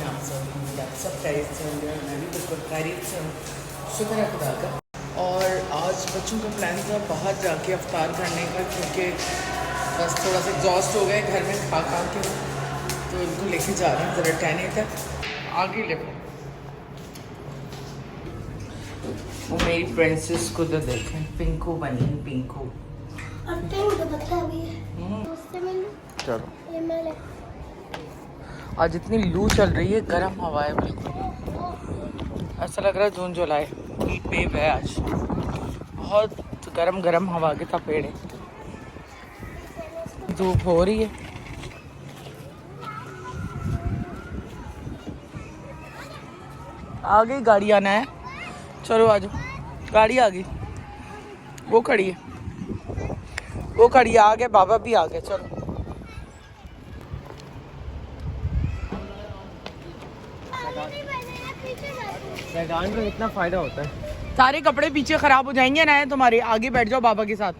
आप सब होंगे, आप सब खैरियत से होंगे और मैं भी बिल्कुल खैरियत से हूँ, शुक्र है खुदा का। और आज बच्चों का प्लान था बाहर जाके अफ्तार करने का, क्योंकि बस थोड़ा सा एग्जॉस्ट हो गए घर में खा खा के, तो इनको लेके जा रहे हैं ज़रा टहने तक। आगे ले वो मेरी प्रिंसेस को तो देखें, पिंकू बनी है, पिंकू। चलो आज इतनी लू चल रही है, गर्म हवा है बिल्कुल, ऐसा लग रहा है जून जुलाई हीट वेव है आज, बहुत गर्म गर्म हवा के थपेड़े, धूप हो रही है। आ गई गाड़ी, आना है, चलो आ जाओ, गाड़ी आ गई, वो खड़ी है, वो खड़ी है, आ गए बाबा भी आ गए, चलो। मैदान में इतना फायदा होता है। सारे कपड़े पीछे खराब हो जाएंगे ना तुम्हारे, आगे बैठ जाओ बाबा के साथ।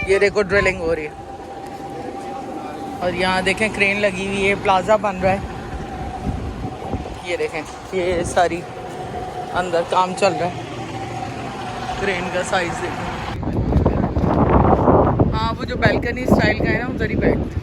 ये देखो ड्रिलिंग हो रही है, और यहाँ देखें क्रेन लगी हुई है, प्लाजा बन रहा है, ये देखें, ये सारी अंदर काम चल रहा है, क्रेन का साइज देखें। हाँ वो जो बैल्कनी स्टाइल का है ना, उधर ही बैठते।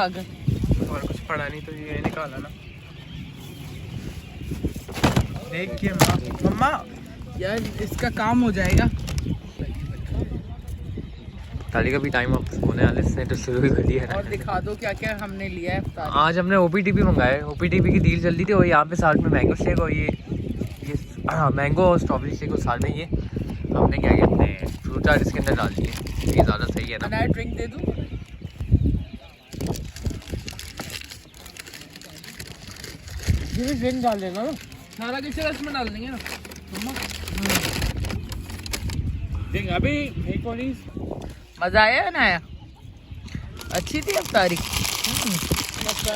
और कुछ पड़ा नहीं तो ये निकाला ना। देख के मम्मा यार इसका काम हो जाएगा। ताली का भी टाइम अब होने वाले से तो शुरू ही कर दिया है। और दिखा दो क्या क्या हमने लिया है इफ्तार। आज हमने ओपीटीपी मंगाया। ओपीटीपी की डील चल रही थी और यहाँ पे साथ में मैंगो शेक और ये मैंगो और स्ट्रॉबेरी शेक और साथ में ये हमने क्या कहते हैं फ्रूट चाट इसके अंदर डाल दिए। ये ज़्यादा सही है ना। नया ड्रिंक दे दूँ? ये भी ड्रिंक डाल देना ना। सारा किसी रस में डाल देंगे ना मम्मा। देख अभी एक और मज़ा आया है ना? आया? अच्छी थी इफ्तारी।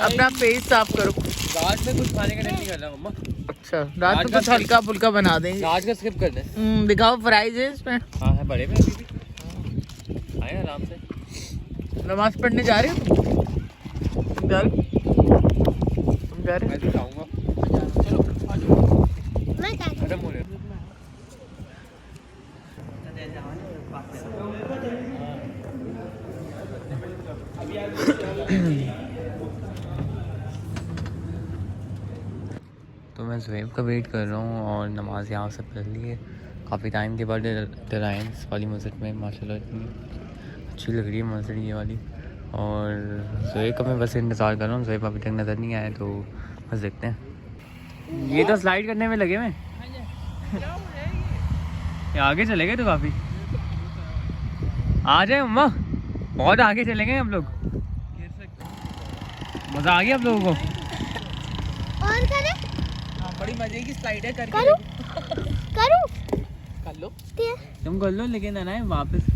अपना फेस साफ करो। रात में कुछ खाने का नहीं करना मम्मा। अच्छा रात में कुछ हल्का फुल्का बना देंगे। आज का स्किप कर दे। दिखाओ फ्राइज है इसमें। हाँ है बड़े में अभी भी आए आराम से। नमाज पढ़ने जा रहे हो? तुम जा रहे हो? मैं दिखाऊंगा। खत्म हो रहे तो मैं ज़ुहैब का वेट कर रहा हूँ और नमाज़ यहाँ से पढ़ ली है काफ़ी टाइम के बाद रिलायंस वाली मस्जिद में माशाल्लाह इतनी अच्छी लग रही है मस्जिद ये वाली। और ज़ुहैब का मैं बस इंतज़ार कर रहा हूँ। ज़ुहैब अभी तक नज़र नहीं आया तो बस देखते हैं। ये तो स्लाइड करने में लगे मैं। ये आगे चले गए तो काफ़ी। आ जाए मम्मा बहुत आगे चले गए हम लोग। मज़ा आ गया आप लोगों को? और करे? हाँ बड़ी मजे की स्लाइड है करके करूं? करूं? कर लो। तुम कर लो लेकिन है ना वापस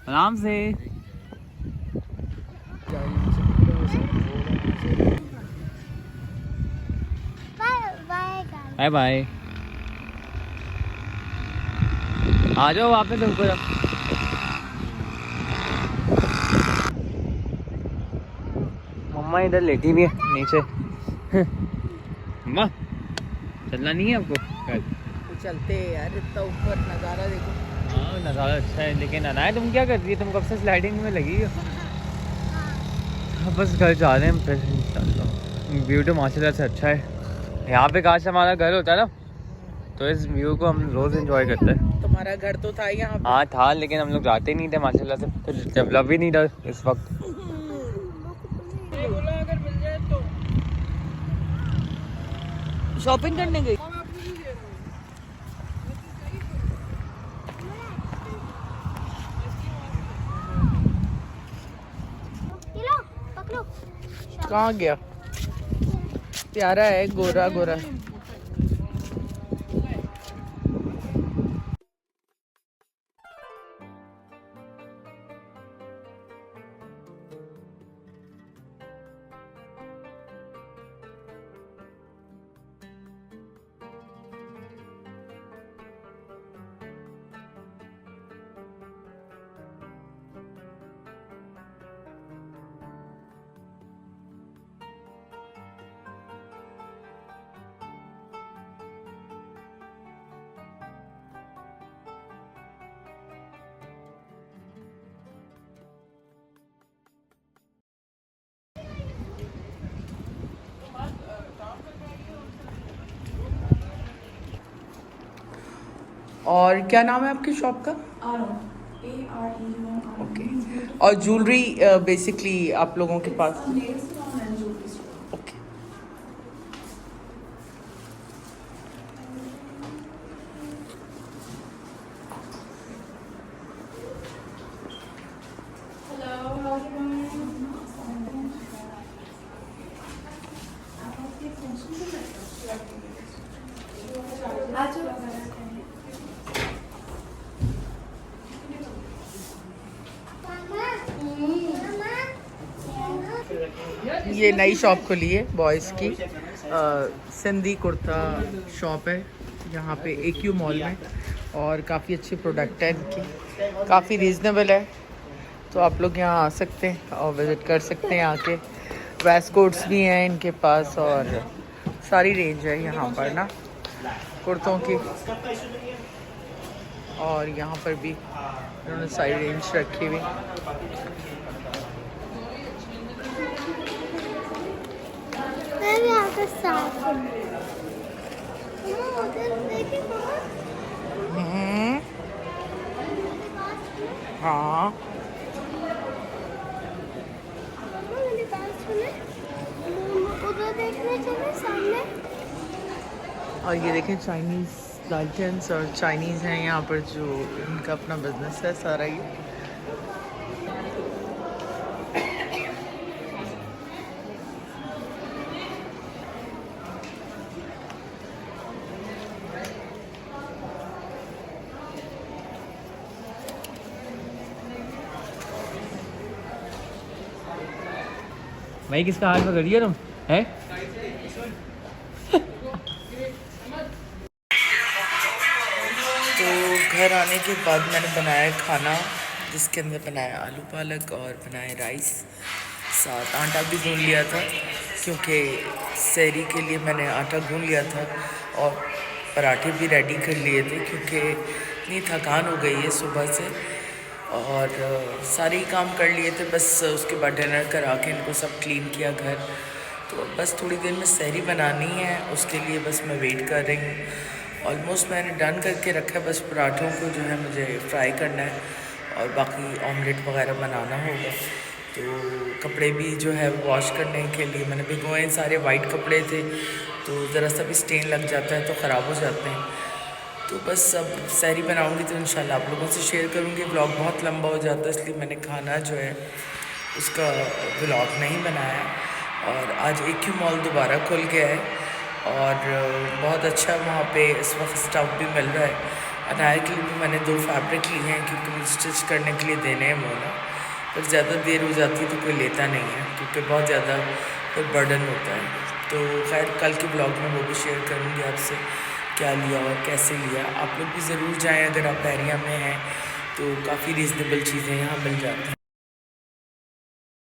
आराम से। Bye bye. आ जाओ वापस ऊपर। मम्मा इधर लेटी भी है नीचे। मम्मा चलना नहीं है आपको? तो चलते हैं यार, इतना ऊपर नज़ारा देखो। हाँ नज़ारा अच्छा है लेकिन अनाया तुम क्या कर रही है? तुम कब से स्लाइडिंग में लगी हो? बस घर जा रहे हैं फिर इंशाल्लाह। व्यू तो माशाल्लाह से अच्छा है। यहाँ पे काश हमारा घर होता है ना तो इस व्यू को हम रोज़ एंजॉय करते हैं। तुम्हारा घर तो था यहाँ पे। हाँ था लेकिन हम लोग जाते नहीं थे माशाल्लाह से। कुछ डेवलप ही नहीं था इस वक्त। अगर मिल जाए तो शॉपिंग करने गई। पकड़ो। कहाँ गया? प्यारा है, गोरा गोरा। और क्या नाम है आपकी शॉप का? ओके। और ज्वेलरी बेसिकली आप लोगों के पास? ओके। ये नई शॉप खुली है बॉयज़ की। सिंधी कुर्ता शॉप है यहाँ पे AQ मॉल में और काफ़ी अच्छे प्रोडक्ट है इनकी, काफ़ी रीज़नेबल है। तो आप लोग यहाँ आ सकते हैं और विज़िट कर सकते हैं आके। वेस्ट कोट्स भी हैं इनके पास और सारी रेंज है यहाँ पर ना कुर्तों की। और यहाँ पर भी उन्होंने सारी रेंज रखी हुई। मैं भी यहाँ पे साफ हूँ। मम्मा, उधर देखिए मम्मा। हाँ मम्मा, मेरी बात सुने। मम्मा, उधर देखने चले सामने। और ये देखें चाइनीज़ लालटेंस और चाइनीज़ हैं यहाँ पर, जो इनका अपना बिजनेस है सारा ये। भाई किसका हाथ पकड़ लिया तुम है? तो घर आने के बाद मैंने बनाया खाना, जिसके अंदर बनाया आलू पालक और बनाए राइस, साथ आटा भी गूंद लिया था क्योंकि सहरी के लिए मैंने आटा गूंद लिया था, और पराठे भी रेडी कर लिए थे क्योंकि इतनी थकान हो गई है सुबह से, और सारे ही काम कर लिए थे। बस उसके बाद डिनर करा के इनको सब क्लीन किया घर, तो बस थोड़ी देर में सहरी बनानी है, उसके लिए बस मैं वेट कर रही हूँ। ऑलमोस्ट मैंने डन करके रखा है, बस पराठों को जो है मुझे फ्राई करना है और बाकी ऑमलेट वगैरह बनाना होगा। तो कपड़े भी जो है वॉश करने के लिए मैंने भिगोए, सारे वाइट कपड़े थे, तो ज़रा सा भी स्टेन लग जाता है तो ख़राब हो जाते हैं। तो बस अब सहरी बनाऊंगी तो इंशाल्लाह आप लोगों से शेयर करूंगी। व्लॉग बहुत लंबा हो जाता है, इसलिए मैंने खाना जो है उसका व्लॉग नहीं बनाया। और आज AQ मॉल दोबारा खुल गया है और बहुत अच्छा वहाँ पे इस वक्त स्टफ़ भी मिल रहा है। अनाया के लिए भी मैंने 2 फैब्रिक लिए हैं क्योंकि मुझे स्टिच करने के लिए देने हैं मोना, पर ज़्यादा देर हो जाती है तो कोई लेता नहीं है क्योंकि बहुत ज़्यादा फिर बर्डन होता है। तो खैर कल के ब्लॉग में वो भी शेयर करूँगी आपसे क्या लिया और कैसे लिया। आप लोग भी ज़रूर जाएं, अगर आप एरिया में हैं तो काफ़ी रीज़नेबल चीज़ें यहाँ मिल जाती हैं।